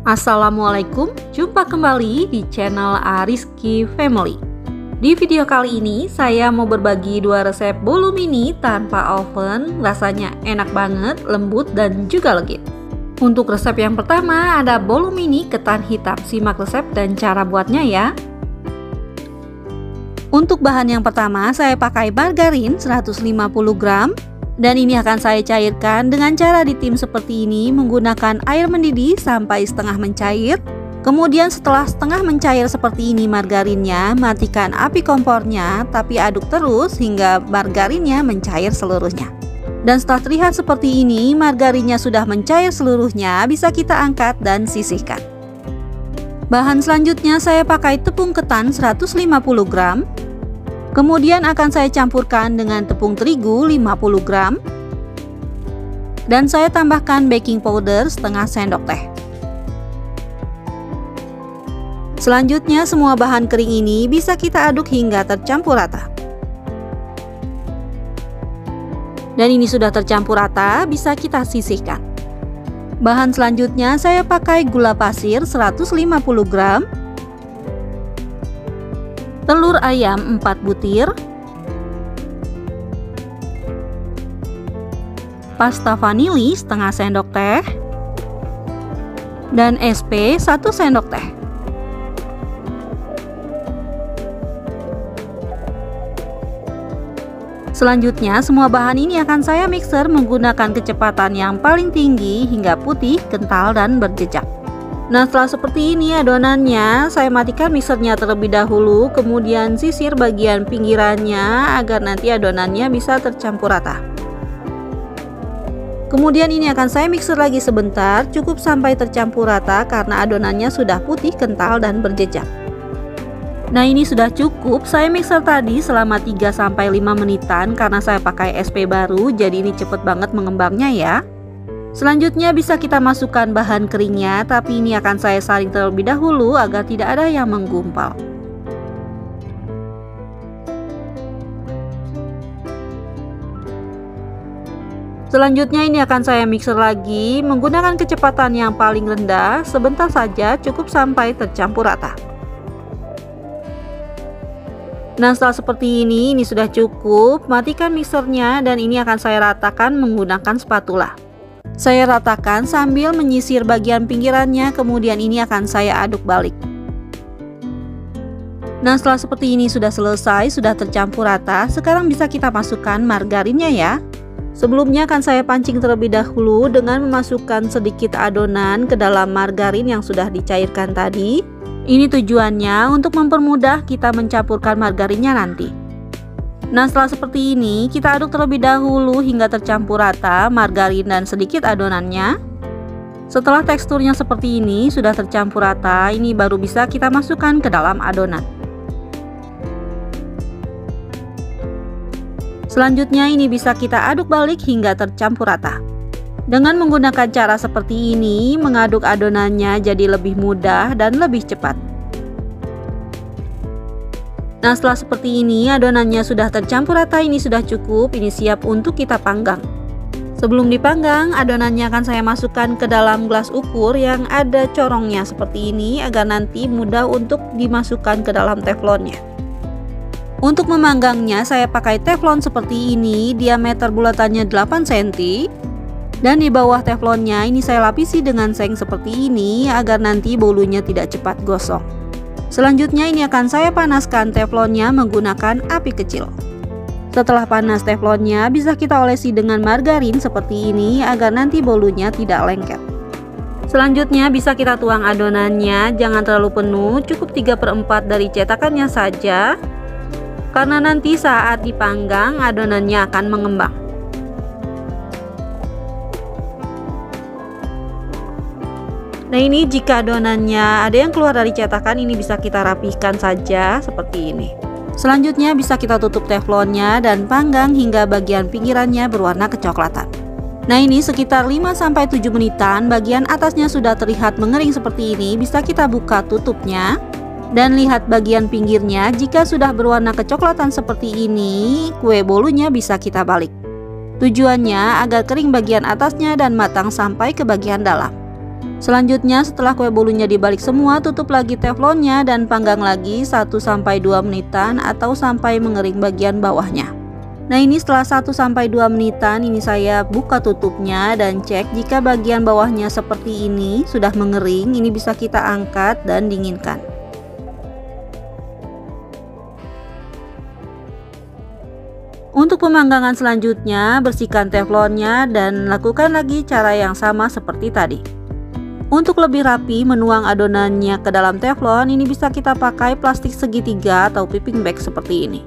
Assalamualaikum, jumpa kembali di channel Ariski Family. Di video kali ini saya mau berbagi dua resep bolu mini tanpa oven. Rasanya enak banget, lembut dan juga legit. Untuk resep yang pertama ada bolu mini ketan hitam. Simak resep dan cara buatnya ya. Untuk bahan yang pertama saya pakai margarin 150 gram. Dan ini akan saya cairkan dengan cara ditim seperti ini menggunakan air mendidih sampai setengah mencair. Kemudian setelah setengah mencair seperti ini margarinnya, matikan api kompornya tapi aduk terus hingga margarinnya mencair seluruhnya. Dan setelah terlihat seperti ini margarinnya sudah mencair seluruhnya, bisa kita angkat dan sisihkan. Bahan selanjutnya saya pakai tepung ketan 150 gram. Kemudian akan saya campurkan dengan tepung terigu 50 gram. Dan saya tambahkan baking powder setengah sendok teh. Selanjutnya semua bahan kering ini bisa kita aduk hingga tercampur rata. Dan ini sudah tercampur rata, bisa kita sisihkan. Bahan selanjutnya saya pakai gula pasir 150 gram. Telur ayam 4 butir, pasta vanili setengah sendok teh, dan SP 1 sendok teh. Selanjutnya semua bahan ini akan saya mixer menggunakan kecepatan yang paling tinggi hingga putih, kental, dan berjejak. Nah, setelah seperti ini adonannya, saya matikan mixernya terlebih dahulu, kemudian sisir bagian pinggirannya agar nanti adonannya bisa tercampur rata. Kemudian ini akan saya mixer lagi sebentar, cukup sampai tercampur rata karena adonannya sudah putih, kental, dan berjejak. Nah, ini sudah cukup, saya mixer tadi selama 3-5 menitan karena saya pakai SP baru, jadi ini cepet banget mengembangnya ya. Selanjutnya bisa kita masukkan bahan keringnya, tapi ini akan saya saring terlebih dahulu agar tidak ada yang menggumpal. Selanjutnya ini akan saya mixer lagi menggunakan kecepatan yang paling rendah, sebentar saja cukup sampai tercampur rata. Nah, setelah seperti ini sudah cukup, matikan mixernya dan ini akan saya ratakan menggunakan spatula. Saya ratakan sambil menyisir bagian pinggirannya, kemudian ini akan saya aduk balik. Nah, setelah seperti ini sudah selesai, sudah tercampur rata. Sekarang bisa kita masukkan margarinnya ya. Sebelumnya akan saya pancing terlebih dahulu dengan memasukkan sedikit adonan ke dalam margarin yang sudah dicairkan tadi. Ini tujuannya untuk mempermudah kita mencampurkan margarinnya nanti. Nah, setelah seperti ini kita aduk terlebih dahulu hingga tercampur rata margarin dan sedikit adonannya. Setelah teksturnya seperti ini sudah tercampur rata, ini baru bisa kita masukkan ke dalam adonan. Selanjutnya ini bisa kita aduk balik hingga tercampur rata. Dengan menggunakan cara seperti ini mengaduk adonannya jadi lebih mudah dan lebih cepat. Nah, setelah seperti ini adonannya sudah tercampur rata, ini sudah cukup, ini siap untuk kita panggang. Sebelum dipanggang, adonannya akan saya masukkan ke dalam gelas ukur yang ada corongnya seperti ini agar nanti mudah untuk dimasukkan ke dalam teflonnya. Untuk memanggangnya saya pakai teflon seperti ini, diameter bulatannya 8 cm. Dan di bawah teflonnya ini saya lapisi dengan seng seperti ini agar nanti bolunya tidak cepat gosong. Selanjutnya ini akan saya panaskan teflonnya menggunakan api kecil. Setelah panas teflonnya bisa kita olesi dengan margarin seperti ini agar nanti bolunya tidak lengket. Selanjutnya bisa kita tuang adonannya, jangan terlalu penuh, cukup 3/4 dari cetakannya saja. Karena nanti saat dipanggang adonannya akan mengembang. Nah, ini jika adonannya ada yang keluar dari cetakan, ini bisa kita rapihkan saja seperti ini. Selanjutnya bisa kita tutup teflonnya dan panggang hingga bagian pinggirannya berwarna kecoklatan. Nah, ini sekitar 5-7 menitan, bagian atasnya sudah terlihat mengering seperti ini. Bisa kita buka tutupnya dan lihat bagian pinggirnya. Jika sudah berwarna kecoklatan seperti ini, kue bolunya bisa kita balik. Tujuannya agar kering bagian atasnya dan matang sampai ke bagian dalam. Selanjutnya setelah kue bolunya dibalik semua, tutup lagi teflonnya dan panggang lagi 1-2 menitan atau sampai mengering bagian bawahnya. Nah ini setelah 1-2 menitan ini saya buka tutupnya dan cek jika bagian bawahnya seperti ini sudah mengering, ini bisa kita angkat dan dinginkan. Untuk pemanggangan selanjutnya, bersihkan teflonnya dan lakukan lagi cara yang sama seperti tadi. Untuk lebih rapi menuang adonannya ke dalam teflon, ini bisa kita pakai plastik segitiga atau piping bag seperti ini.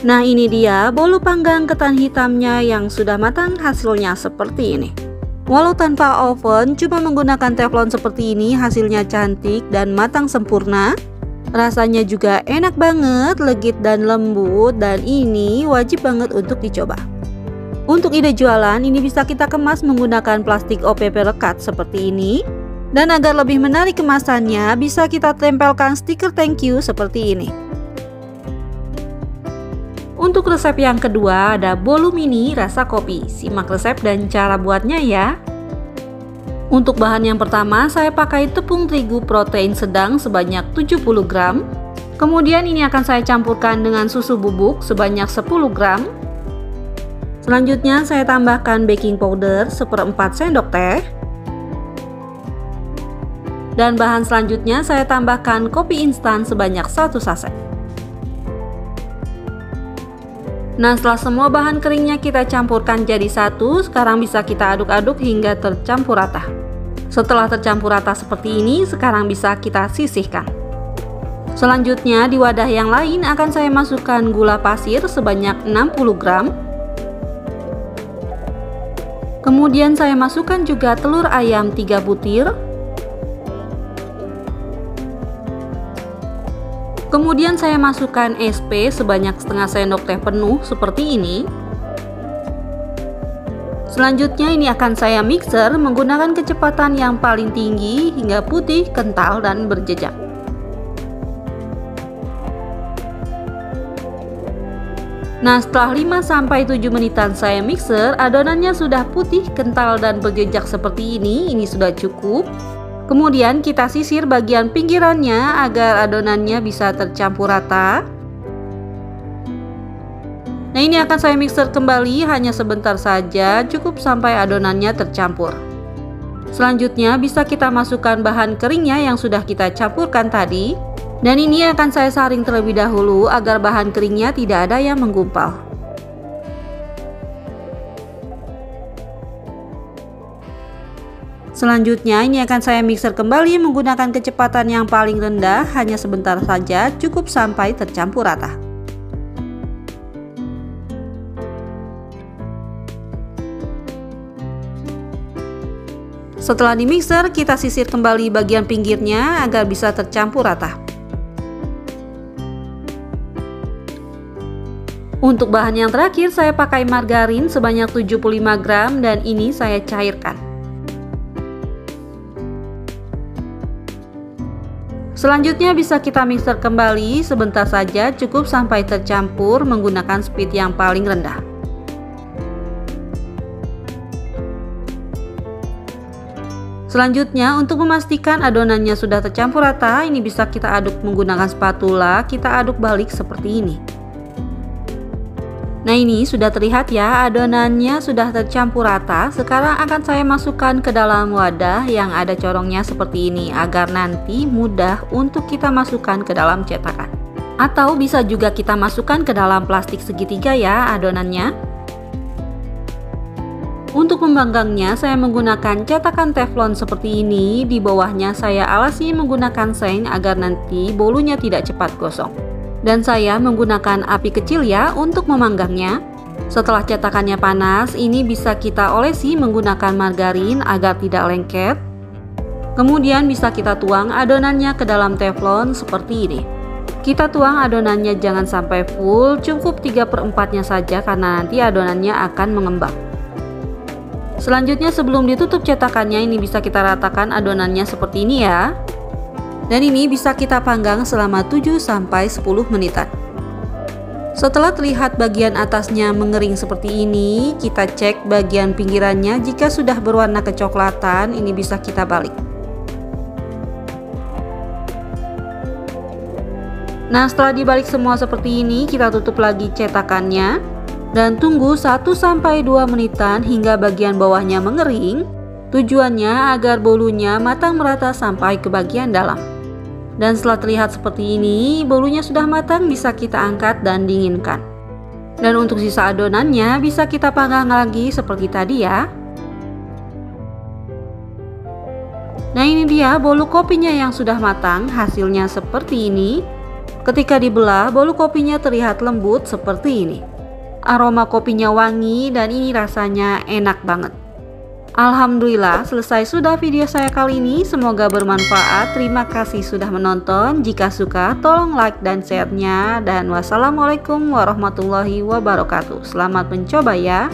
Nah ini dia bolu panggang ketan hitamnya yang sudah matang, hasilnya seperti ini. Walau tanpa oven, cuma menggunakan teflon seperti ini hasilnya cantik dan matang sempurna. Rasanya juga enak banget, legit dan lembut, dan ini wajib banget untuk dicoba. Untuk ide jualan, ini bisa kita kemas menggunakan plastik OPP lekat seperti ini. Dan agar lebih menarik kemasannya, bisa kita tempelkan stiker thank you seperti ini. Untuk resep yang kedua ada bolu mini rasa kopi. Simak resep dan cara buatnya ya. Untuk bahan yang pertama, saya pakai tepung terigu protein sedang sebanyak 70 gram. Kemudian ini akan saya campurkan dengan susu bubuk sebanyak 10 gram. Selanjutnya saya tambahkan baking powder 1/4 sendok teh. Dan bahan selanjutnya saya tambahkan kopi instan sebanyak 1 saset. Nah setelah semua bahan keringnya kita campurkan jadi satu, sekarang bisa kita aduk-aduk hingga tercampur rata. Setelah tercampur rata seperti ini, sekarang bisa kita sisihkan. Selanjutnya di wadah yang lain akan saya masukkan gula pasir sebanyak 60 gram. Kemudian saya masukkan juga telur ayam 3 butir. Kemudian saya masukkan SP sebanyak setengah sendok teh penuh seperti ini. Selanjutnya ini akan saya mixer menggunakan kecepatan yang paling tinggi hingga putih, kental, dan berjejak. Nah setelah 5-7 menitan saya mixer, adonannya sudah putih, kental, dan berjejak seperti ini sudah cukup. Kemudian kita sisir bagian pinggirannya agar adonannya bisa tercampur rata. Nah ini akan saya mixer kembali hanya sebentar saja, cukup sampai adonannya tercampur. Selanjutnya bisa kita masukkan bahan keringnya yang sudah kita campurkan tadi. Dan ini akan saya saring terlebih dahulu agar bahan keringnya tidak ada yang menggumpal. Selanjutnya ini akan saya mixer kembali menggunakan kecepatan yang paling rendah, hanya sebentar saja, cukup sampai tercampur rata. Setelah dimixer, kita sisir kembali bagian pinggirnya agar bisa tercampur rata. Untuk bahan yang terakhir saya pakai margarin sebanyak 75 gram dan ini saya cairkan. Selanjutnya bisa kita mixer kembali sebentar saja, cukup sampai tercampur menggunakan speed yang paling rendah. Selanjutnya untuk memastikan adonannya sudah tercampur rata, ini bisa kita aduk menggunakan spatula, kita aduk balik seperti ini. Nah ini sudah terlihat ya, adonannya sudah tercampur rata. Sekarang akan saya masukkan ke dalam wadah yang ada corongnya seperti ini agar nanti mudah untuk kita masukkan ke dalam cetakan. Atau bisa juga kita masukkan ke dalam plastik segitiga ya adonannya. Untuk memanggangnya saya menggunakan cetakan teflon seperti ini. Di bawahnya saya alasi menggunakan seng agar nanti bolunya tidak cepat gosong. Dan saya menggunakan api kecil ya untuk memanggangnya. Setelah cetakannya panas, ini bisa kita olesi menggunakan margarin agar tidak lengket. Kemudian bisa kita tuang adonannya ke dalam teflon seperti ini. Kita tuang adonannya jangan sampai full, cukup 3/4-nya saja karena nanti adonannya akan mengembang. Selanjutnya sebelum ditutup cetakannya ini bisa kita ratakan adonannya seperti ini ya. Dan ini bisa kita panggang selama 7-10 menitan. Setelah terlihat bagian atasnya mengering seperti ini, kita cek bagian pinggirannya. Jika sudah berwarna kecoklatan, ini bisa kita balik. Nah, setelah dibalik semua seperti ini, kita tutup lagi cetakannya dan tunggu 1-2 menitan hingga bagian bawahnya mengering. Tujuannya agar bolunya matang merata sampai ke bagian dalam. Dan setelah terlihat seperti ini, bolunya sudah matang, bisa kita angkat dan dinginkan. Dan untuk sisa adonannya bisa kita panggang lagi seperti tadi ya. Nah, ini dia bolu kopinya yang sudah matang, hasilnya seperti ini. Ketika dibelah, bolu kopinya terlihat lembut seperti ini. Aroma kopinya wangi dan ini rasanya enak banget. Alhamdulillah, selesai sudah video saya kali ini. Semoga bermanfaat. Terima kasih sudah menonton. Jika suka, tolong like dan share-nya. Dan wassalamualaikum warahmatullahi wabarakatuh. Selamat mencoba ya.